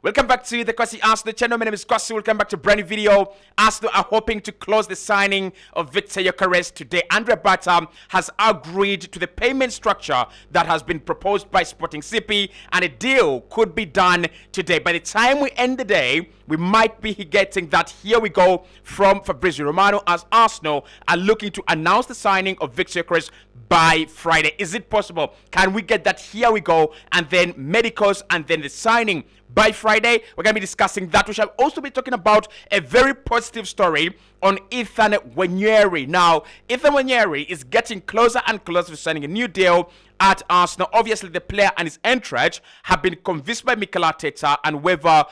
Welcome back to the Cossy Arsenal channel. My name is Cossy. Welcome back to a brand new video. Arsenal are hoping to close the signing of Viktor Gyökeres today. Andre Bata has agreed to the payment structure that has been proposed by Sporting CP, and a deal could be done today. By the time we end the day, we might be getting that here we go from Fabrizio Romano, as Arsenal are looking to announce the signing of Viktor Gyökeres by Friday. Is it possible? Can we get that here we go, and then medicals, and then the signing by Friday? We're going to be discussing that. We shall also be talking about a very positive story on Ethan Nwaneri. Now, Ethan Nwaneri is getting closer and closer to signing a new deal at Arsenal. Obviously, the player and his entourage have been convinced by Mikel Arteta and whoever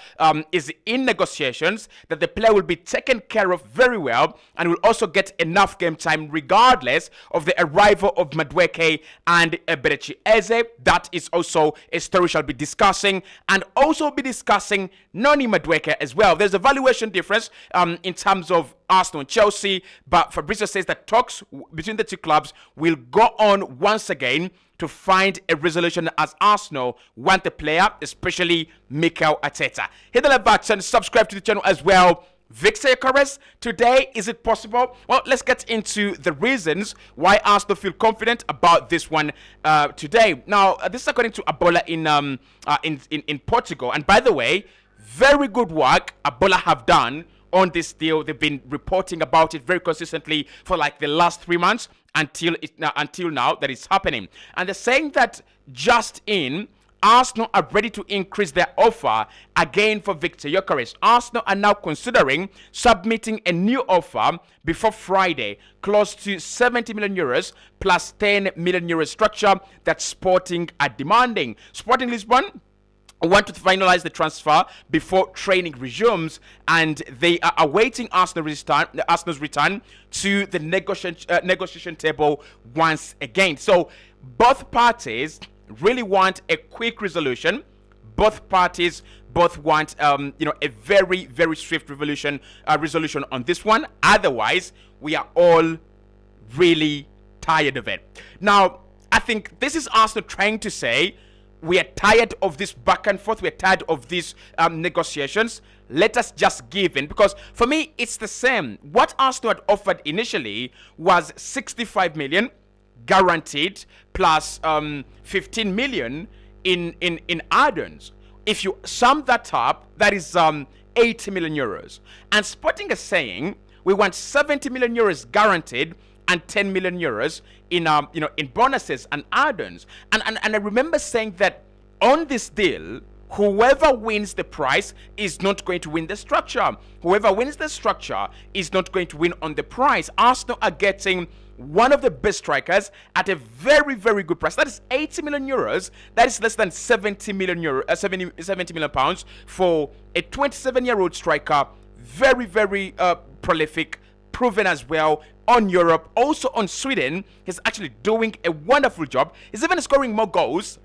is in negotiations that the player will be taken care of very well and will also get enough game time regardless of the arrival of Madueke and Berechi Eze. That is also a story we shall be discussing, and also be discussing Noni Madueke as well. There's a valuation difference in terms of Arsenal and Chelsea, but Fabrizio says that talks between the two clubs will go on once again to find a resolution, as Arsenal want the player, especially Mikel Arteta. Hit the like button, subscribe to the channel as well. Viktor Gyökeres today, is it possible? Well, let's get into the reasons why Arsenal feel confident about this one today. Now, this is according to Abola in Portugal, and by the way, very good work Abola have done on this deal. They've been reporting about it very consistently for like the last 3 months until now that it's happening. And they're saying that just in, Arsenal are ready to increase their offer again for Viktor Gyökeres. Arsenal are now considering submitting a new offer before Friday, close to 70 million euros plus 10 million euros structure that Sporting are demanding. Sporting Lisbon want to finalize the transfer before training resumes, and they are awaiting Arsenal's return to the negotiation table once again. So both parties really want a quick resolution. Both parties want a very, very swift resolution on this one. Otherwise, we are all really tired of it. Now, I think this is Arsenal trying to say, we are tired of this back and forth. We are tired of these negotiations. Let us just give in. Because for me, it's the same. What Arsenal had offered initially was 65 million guaranteed plus 15 million in add-ons. If you sum that up, that is 80 million euros. And Sporting is saying we want 70 million euros guaranteed and 10 million euros in bonuses and add-ons. And I remember saying that on this deal, whoever wins the price is not going to win the structure. Whoever wins the structure is not going to win on the price. Arsenal are getting one of the best strikers at a very, very good price. That is 80 million euros. That is less than 70 million pounds for a 27-year-old striker. Very, very prolific, proven as well on Europe, also on Sweden. He's actually doing a wonderful job. He's even scoring more goals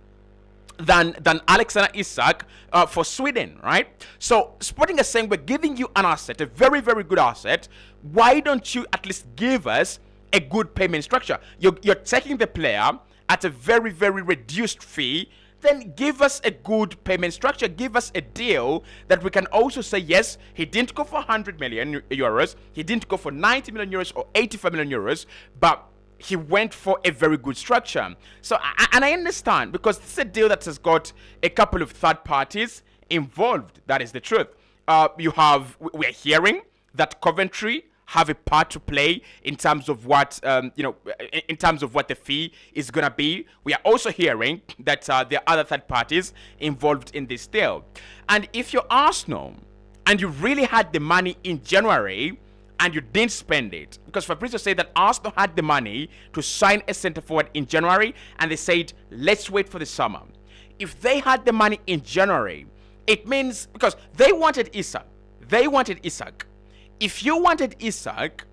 than Alexander Isak for Sweden, right? So Sporting is saying, we're giving you an asset, a very, very good asset. Why don't you at least give us a good payment structure? You're taking the player at a very, very reduced fee. Then give us a good payment structure. Give us a deal that we can also say, yes, he didn't go for 100 million euros. He didn't go for 90 million euros or 85 million euros, but he went for a very good structure. So, and I understand, because this is a deal that has got a couple of third parties involved. That is the truth. We're hearing that Coventry have a part to play in terms of what in terms of what the fee is gonna be. We are also hearing that there are other third parties involved in this deal. And if you're Arsenal and you really had the money in January and you didn't spend it, because Fabrizio said that Arsenal had the money to sign a centre forward in January, and they said let's wait for the summer. If they had the money in January, it means, because they wanted Isak. If you wanted Isak,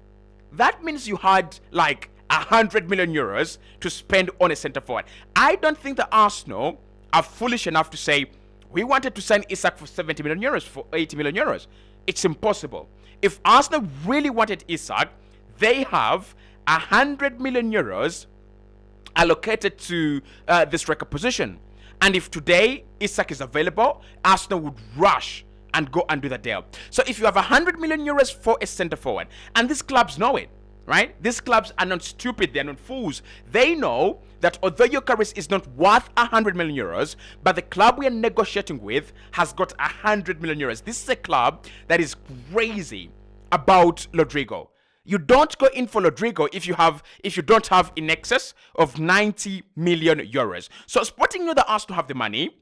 that means you had like 100 million euros to spend on a centre forward. I don't think the Arsenal are foolish enough to say, we wanted to sign Isak for 70 million euros, for 80 million euros. It's impossible. If Arsenal really wanted Isak, they have 100 million euros allocated to the striker position. And if today Isak is available, Arsenal would rush and go and do the deal. So if you have 100 million euros for a centre forward, and these clubs know it, right? These clubs are not stupid, they're not fools. They know that although Gyökeres is not worth 100 million euros, but the club we are negotiating with has got 100 million euros. This is a club that is crazy about Rodrigo. You don't go in for Rodrigo if you don't have in excess of 90 million euros. So Sporting knew that Arsenal have the money.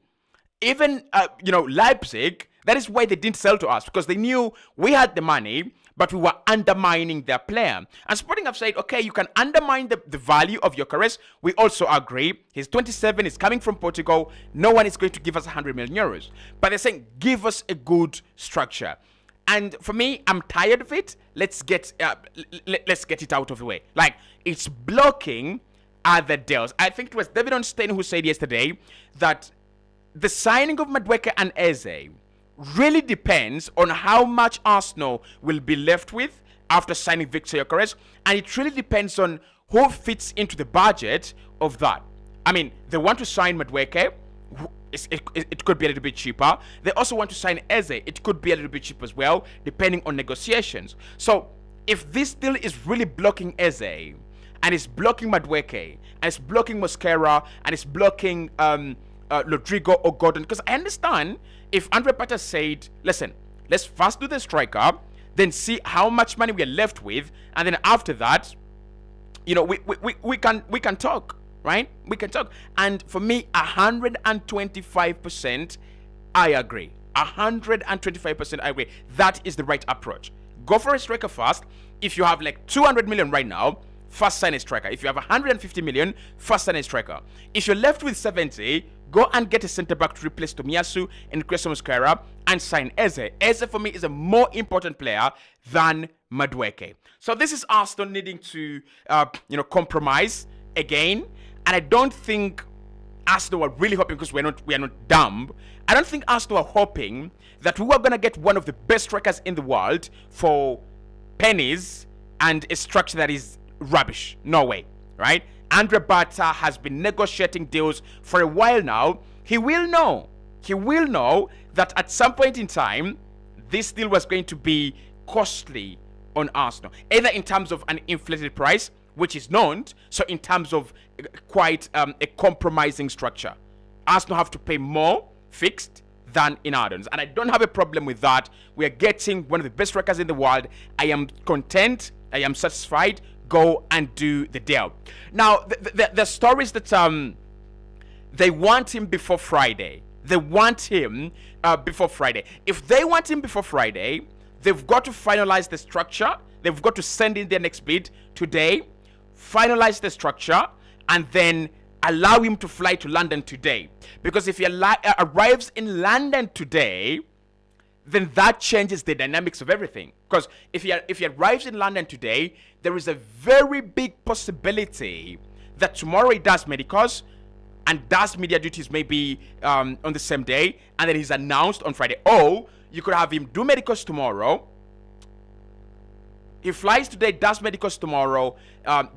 Even Leipzig, that is why they didn't sell to us, because they knew we had the money, but we were undermining their player. And Sporting have said, okay, you can undermine the value of Gyökeres. We also agree. He's 27, he's coming from Portugal. No one is going to give us 100 million euros. But they're saying, give us a good structure. And for me, I'm tired of it. Let's get it out of the way. Like, it's blocking other deals. I think it was David Onstein who said yesterday that the signing of Madueke and Eze really depends on how much Arsenal will be left with after signing Viktor Gyökeres, and it really depends on who fits into the budget of that. I mean, they want to sign Madueke. It could be a little bit cheaper. They also want to sign Eze. It could be a little bit cheaper as well, depending on negotiations. So if this deal is really blocking Eze, and it's blocking Madueke, and it's blocking Mosquera, and it's blocking Rodrigo or Gordon, because I understand if Andre Pata said, listen, let's first do the striker, then see how much money we are left with, and then after that, we can talk. Right? We can talk. And for me, 125%, I agree. 125%, I agree. That is the right approach. Go for a striker first. If you have like 200 million right now, first sign a striker. If you have 150 million, first sign a striker. If you're left with 70, go and get a centre back to replace Tomiyasu and Christian Mosquera and sign Eze. Eze for me is a more important player than Madueke. So this is Arsenal needing to, compromise again. And I don't think Arsenal are really hoping, because we are not dumb. I don't think Arsenal are hoping that we are going to get one of the best strikers in the world for pennies and a structure that is rubbish. No way, right? Andre Bata has been negotiating deals for a while now. He will know that at some point in time, this deal was going to be costly on Arsenal, either in terms of an inflated price, which is known, so in terms of quite a compromising structure. Arsenal have to pay more fixed than in add-ons, and I don't have a problem with that. We are getting one of the best strikers in the world. I am content, I am satisfied. Go and do the deal. Now, the stories that they want him before Friday. They want him before Friday. If they want him before Friday, they've got to finalize the structure. They've got to send in their next bid today, finalize the structure, and then allow him to fly to London today. Because if he arrives in London today, then that changes the dynamics of everything. Because if he arrives in London today, there is a very big possibility that tomorrow he does medicals and does media duties maybe on the same day, and then he's announced on Friday. Or you could have him do medicals tomorrow. He flies today, does medicals tomorrow,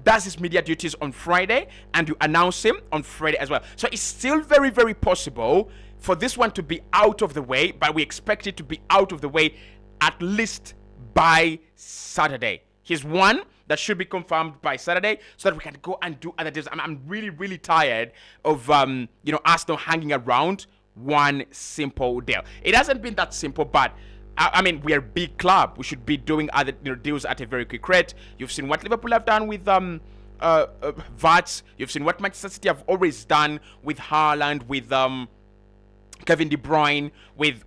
does his media duties on Friday, and you announce him on Friday as well. So it's still very, very possible for this one to be out of the way, but we expect it to be out of the way at least by Saturday. Here's one that should be confirmed by Saturday, so that we can go and do other deals. I'm really, really tired of Arsenal hanging around one simple deal. It hasn't been that simple, but I mean, we are a big club. We should be doing other deals at a very quick rate. You've seen what Liverpool have done with Vats. You've seen what Manchester City have always done with Haaland, with Kevin De Bruyne, with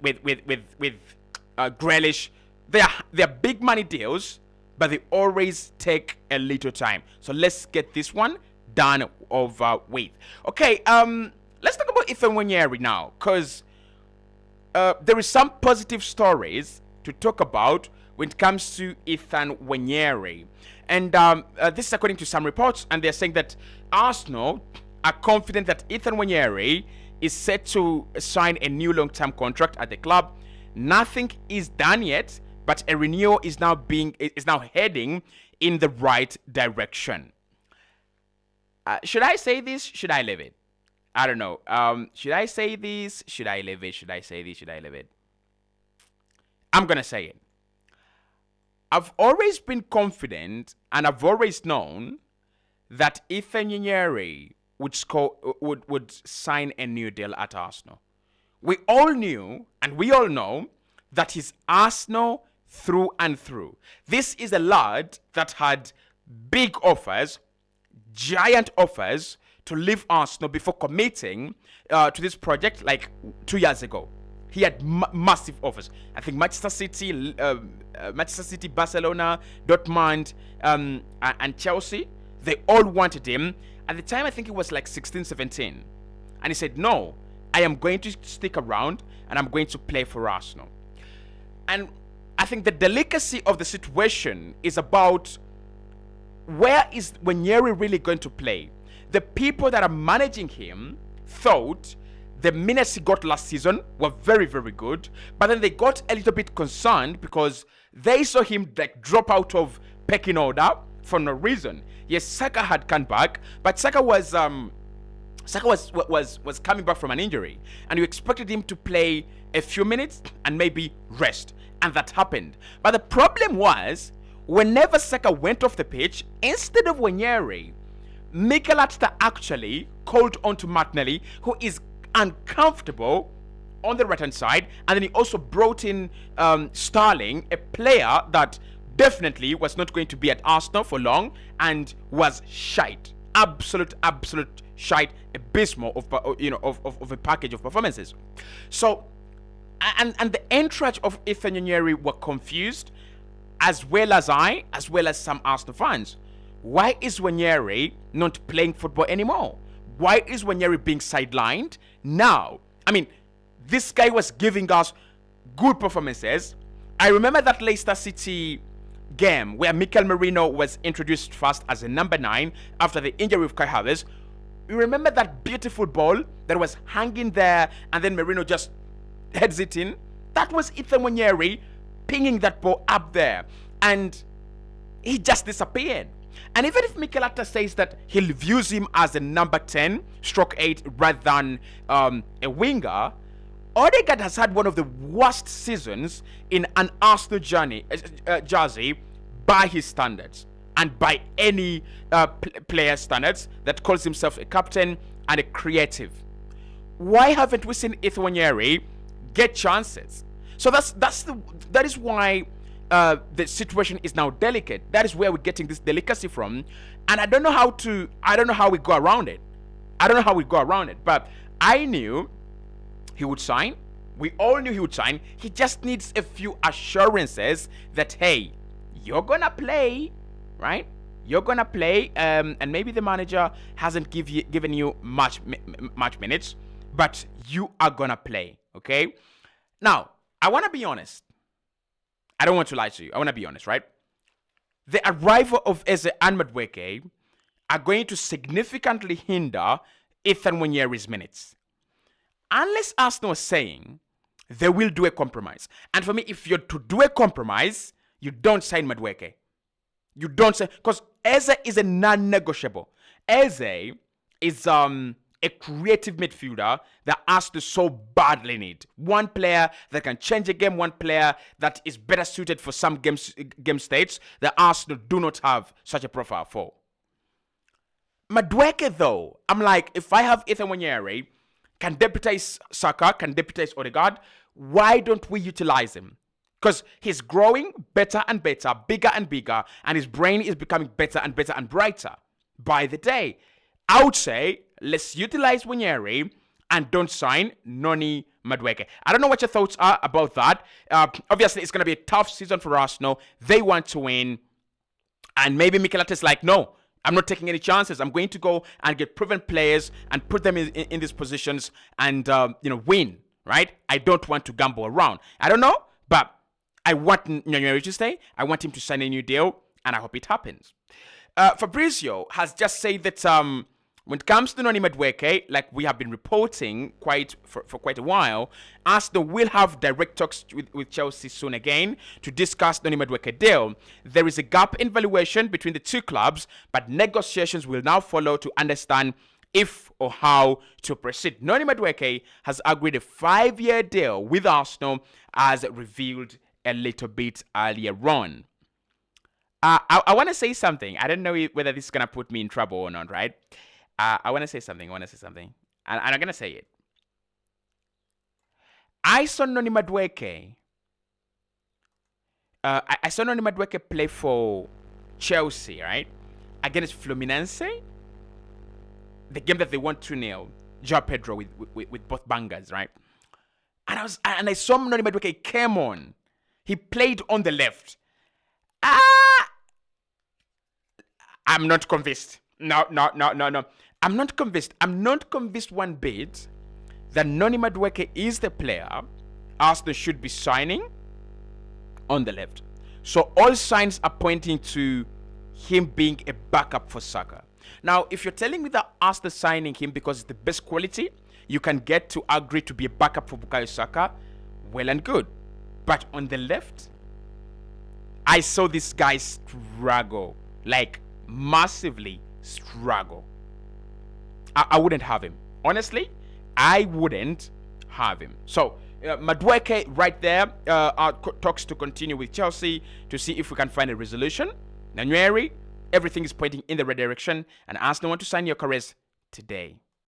Grealish. They're big money deals, but they always take a little time. So let's get this one done with. Okay, let's talk about Ethan Nwaneri now, because there is some positive stories to talk about when it comes to Ethan Nwaneri. And this is according to some reports, and they're saying that Arsenal are confident that Ethan Nwaneri is set to sign a new long-term contract at the club. Nothing is done yet, but a renewal is now heading in the right direction. Should I say this? Should I leave it? I don't know. Should I say this? Should I leave it? Should I say this? Should I leave it? I'm gonna say it. I've always been confident, and I've always known that Ethan Nwaneri would sign a new deal at Arsenal. We all knew, and we all know, that he's Arsenal through and through. This is a lad that had big offers, giant offers, to leave Arsenal before committing to this project like 2 years ago. He had massive offers. I think Manchester City, Barcelona, Dortmund, and Chelsea, they all wanted him. At the time, I think it was like 16, 17. And he said, no, I am going to stick around and I'm going to play for Arsenal. And I think the delicacy of the situation is about where is Nwaneri really going to play? The people that are managing him thought the minutes he got last season were very, very good, but then they got a little bit concerned because they saw him like drop out of pecking order for no reason. Yes, Saka had come back, but Saka was coming back from an injury, and you expected him to play a few minutes and maybe rest, and that happened. But the problem was, whenever Saka went off the pitch, instead of Nwaneri, Mikel Arteta actually called on to Martinelli, who is uncomfortable on the right hand side, and then he also brought in Sterling, a player that definitely was not going to be at Arsenal for long and was shite, absolute shite, abysmal of a package of performances. So and the entourage of Ethan Nwaneri were confused, as well as some Arsenal fans. Why is Nwaneri not playing football anymore? Why is Nwaneri being sidelined now? I mean, this guy was giving us good performances. I remember that Leicester City game where Mikel Merino was introduced first as a number 9 after the injury of Kai Havertz. You remember that beautiful ball that was hanging there and then Merino just heads it in? That was Ethan Nwaneri pinging that ball up there, and he just disappeared. And even if Mikel Arteta says that he views him as a number 10 stroke 8 rather than a winger, Odegaard has had one of the worst seasons in an Arsenal jersey by his standards and by any player standards that calls himself a captain and a creative. Why haven't we seen Ethan Nwaneri get chances? So that is why the situation is now delicate. That is where we're getting this delicacy from, and I don't know how we go around it. But I knew he would sign. We all knew he would sign. He just needs a few assurances that, hey, you're gonna play, right? You're gonna play, and maybe the manager hasn't given you much minutes, but you are gonna play, okay? Now, I want to be honest. I don't want to lie to you. I want to be honest, right? The arrival of Eze and Madueke are going to significantly hinder Ethan Nwaneri's minutes. Unless Arsenal is saying they will do a compromise. And for me, if you're to do a compromise, you don't sign Madueke. You don't say, because Eze is a non-negotiable. Eze is a creative midfielder that Arsenal so badly need. One player that can change a game, one player that is better suited for some game states that Arsenal do not have such a profile for. Madueke, though, I'm like, if I have Ethan Nwaneri, can deputize Saka, can deputize Odegaard, why don't we utilize him? Because he's growing better and better, bigger and bigger, and his brain is becoming better and better and brighter by the day. I would say, let's utilize Nwaneri and don't sign Noni Madueke. I don't know what your thoughts are about that. Obviously, it's going to be a tough season for Arsenal. They want to win. And maybe Mikel Arteta is like, no, I'm not taking any chances. I'm going to go and get proven players and put them in these positions and, win, right? I don't want to gamble around. I don't know, but I want Nwaneri to stay. I want him to sign a new deal, and I hope it happens. Fabrizio has just said that when it comes to Noni Madueke, like we have been reporting for quite a while, Arsenal will have direct talks with Chelsea soon again to discuss Noni Madueke deal. There is a gap in valuation between the two clubs, but negotiations will now follow to understand if or how to proceed. Noni Madueke has agreed a 5-year deal with Arsenal, as revealed a little bit earlier on. I want to say something. I don't know whether this is going to put me in trouble or not, right? I want to say something. And I'm going to say it. I saw Noni Madueke. I saw Noni Madueke play for Chelsea, right? Against Fluminense. The game that they won 2-0. João Pedro with both bangers, right? And I saw Noni Madueke came on. He played on the left. I'm not convinced. No. I'm not convinced. I'm not convinced one bit that Noni Madueke is the player Arsenal should be signing on the left. So all signs are pointing to him being a backup for Saka. Now, if you're telling me that Arsenal signing him because it's the best quality you can get to agree to be a backup for Bukayo Saka, well and good. But on the left, I saw this guy struggle, like massively struggle. I wouldn't have him. Honestly, I wouldn't have him. So, Madueke right there, talks to continue with Chelsea to see if we can find a resolution. Nwaneri, everything is pointing in the right direction, and Arsenal want to sign Gyökeres today.